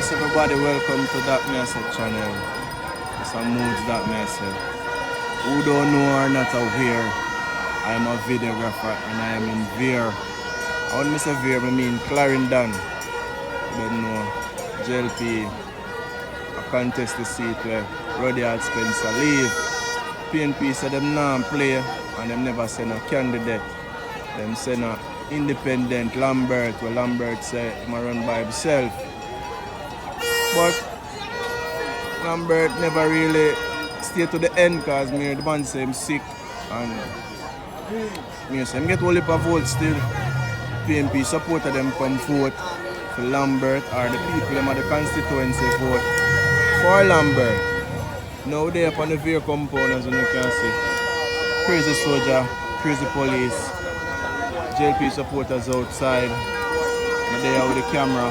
Yes, everybody, welcome to That Message channel. Some moods That Message. Who don't know or not aware, I am a videographer and I am in Veer. I want to say Veer, I mean Clarendon. You don't know, JLP, a contest to seat where Rudyard Spencer leave. PNP said them not play and them never send a candidate. Them send a independent Lambert, where Lambert said he run by himself. But Lambert never really stayed to the end because the man say him sick and me say him get all heap of votes still. PNP supported them come vote for Lambert, or the people them at the constituency vote for Lambert. Now they up on the Veer compound, as you can see. Crazy soldier, crazy police, JLP supporters outside. And they are with the camera.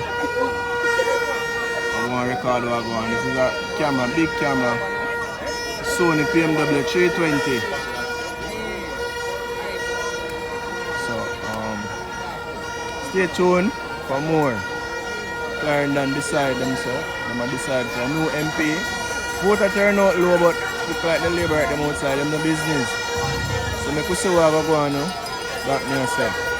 I want to record what I go on. This is a camera, big camera. Sony PMW 320. So stay tuned for more. Clarendon decide themselves. They might decide for a new MP. Voter turnout low, but look like the Labour at them outside, them the business. So I could see what I go on now. That me myself.